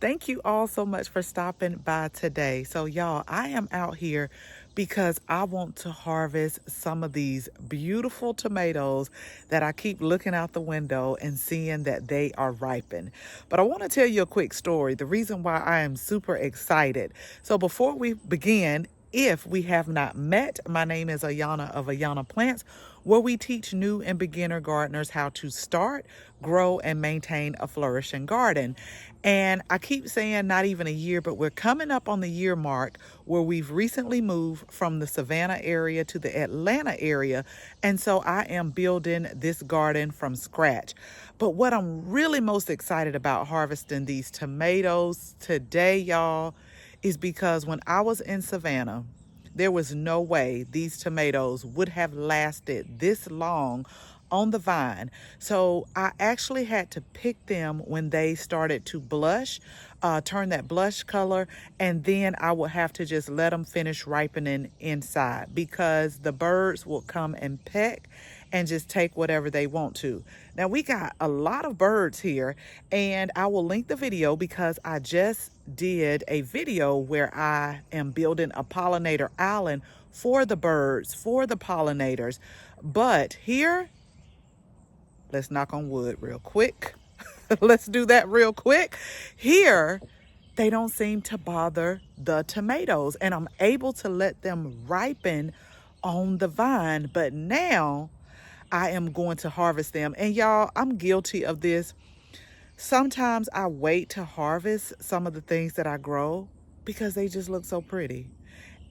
Thank you all so much for stopping by today. So, y'all, I am out here because I want to harvest some of these beautiful tomatoes that I keep looking out the window and seeing that they are ripened. But I want to tell you a quick story, the reason why I am super excited. So, before we begin, if we have not met, my name is Auyanna of Auyanna Plants, where we teach new and beginner gardeners how to start, grow, and maintain a flourishing garden. And I keep saying not even a year, but we're coming up on the year mark where we've recently moved from the Savannah area to the Atlanta area. And so I am building this garden from scratch. But what I'm really most excited about harvesting these tomatoes today, y'all, is because when I was in Savannah, there was no way these tomatoes would have lasted this long on the vine. So I actually had to pick them when they started to blush, turn that blush color, and then I would have to just let them finish ripening inside because the birds will come and peck and just take whatever they want to. Now we got a lot of birds here, and I will link the video because I just did a video where I am building a pollinator island for the birds, for the pollinators. But here, let's knock on wood real quick. Let's do that real quick. Here, they don't seem to bother the tomatoes, and I'm able to let them ripen on the vine. But now I am going to harvest them. And y'all, I'm guilty of this. Sometimes I wait to harvest some of the things that I grow because they just look so pretty.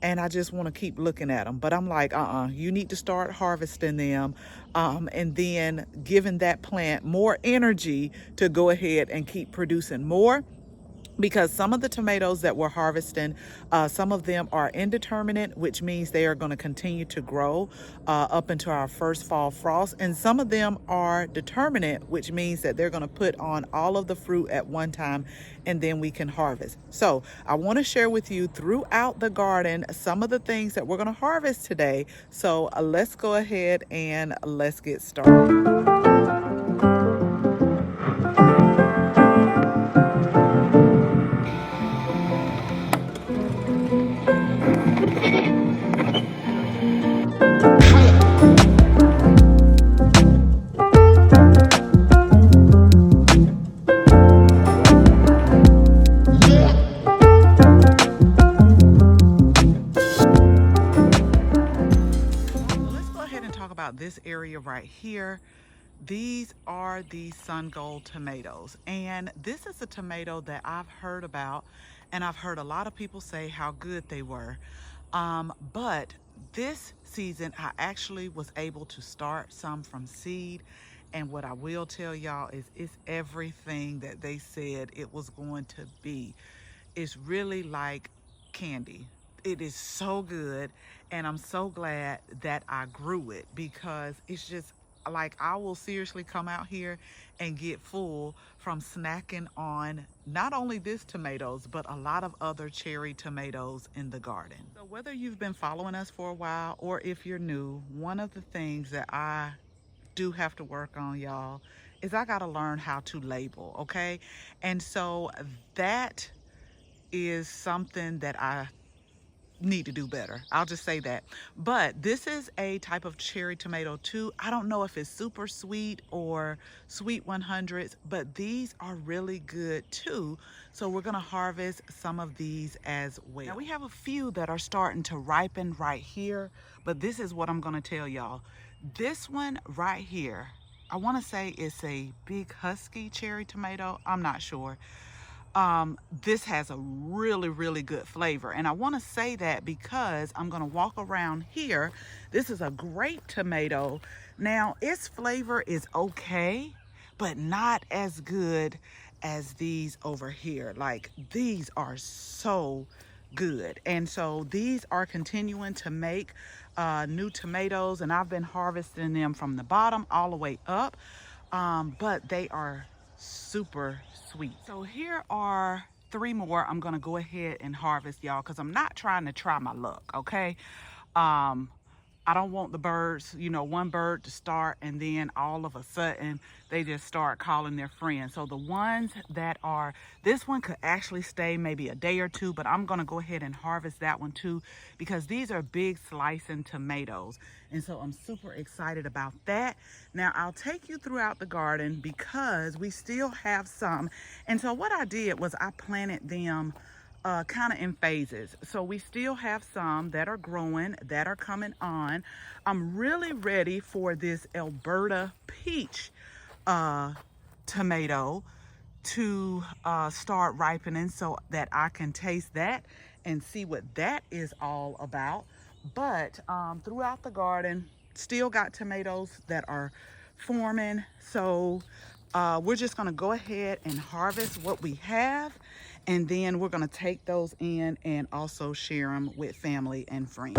And I just want to keep looking at them. But I'm like, you need to start harvesting them and then giving that plant more energy to go ahead and keep producing more. Because some of the tomatoes that we're harvesting, some of them are indeterminate, which means they are going to continue to grow up into our first fall frost. And some of them are determinate, which means that they're going to put on all of the fruit at one time and then we can harvest. So I want to share with you throughout the garden some of the things that we're going to harvest today. So let's go ahead and let's get started. About this area right here. These are the sun gold tomatoes, and this is a tomato that I've heard about, and I've heard a lot of people say how good they were, but this season I actually was able to start some from seed, and what I will tell y'all is it's everything that they said it was going to be. It's really like candy. It is so good, and I'm so glad that I grew it because it's just like I will seriously come out here and get full from snacking on not only this tomatoes but a lot of other cherry tomatoes in the garden. So whether you've been following us for a while or if you're new, one of the things that I do have to work on, y'all, is I got to learn how to label, okay? And so that is something that I need to do better. I'll just say that. But this is a type of cherry tomato too. I don't know if it's super sweet or sweet 100s, but these are really good too. So we're gonna harvest some of these as well. Now we have a few that are starting to ripen right here, but this is what I'm gonna tell y'all. This one right here, I wanna say it's a big husky cherry tomato. I'm not sure. This has a really good flavor, and I want to say that because I'm going to walk around here. This is a great tomato. Now its flavor is okay, but not as good as these over here. Like, these are so good, and so these are continuing to make new tomatoes, and I've been harvesting them from the bottom all the way up, but they are super sweet. So here are 3 more I'm gonna go ahead and harvest, y'all, because I'm not trying to try my luck, okay? I don't want the birds, you know, one bird to start and then all of a sudden they just start calling their friends. So the ones that are, this one could actually stay maybe a day or two, but I'm gonna go ahead and harvest that one too, because these are big slicing tomatoes. And so I'm super excited about that. Now I'll take you throughout the garden because we still have some. And so what I did was I planted them kind of in phases. So we still have some that are growing, that are coming on. I'm really ready for this Alberta peach uh, tomato to start ripening so that I can taste that and see what that is all about. But throughout the garden, still got tomatoes that are forming. So we're just gonna go ahead and harvest what we have, and then we're gonna take those in and also share them with family and friends.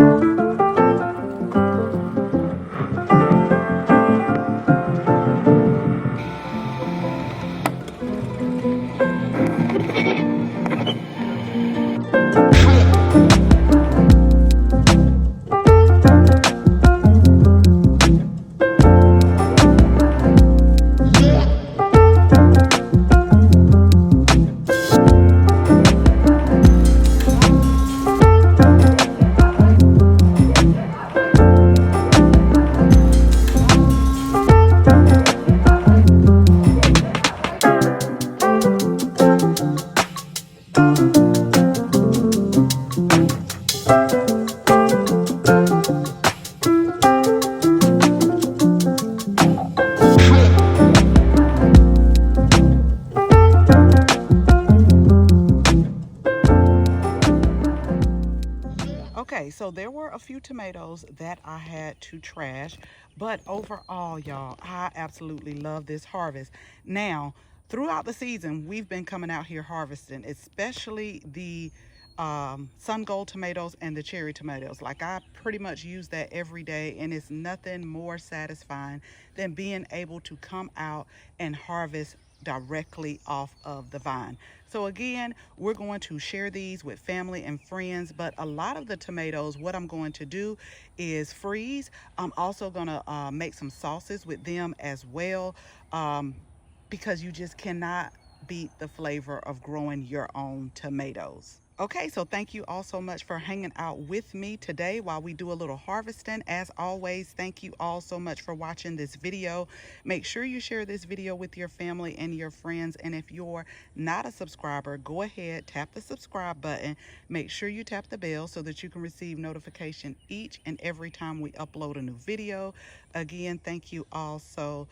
Okay, so there were a few tomatoes that I had to trash, but overall, y'all, I absolutely love this harvest. Now, throughout the season, we've been coming out here harvesting, especially the sun gold tomatoes and the cherry tomatoes. Like, I pretty much use that every day, and it's nothing more satisfying than being able to come out and harvest directly off of the vine. So again, we're going to share these with family and friends, but a lot of the tomatoes, what I'm going to do is freeze. I'm also gonna make some sauces with them as well, because you just cannot beat the flavor of growing your own tomatoes. Okay, so thank you all so much for hanging out with me today while we do a little harvesting. As always, thank you all so much for watching this video. Make sure you share this video with your family and your friends. And if you're not a subscriber, go ahead, tap the subscribe button. Make sure you tap the bell so that you can receive notification each and every time we upload a new video. Again, thank you all so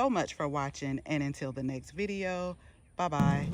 much for watching. And until the next video, bye-bye.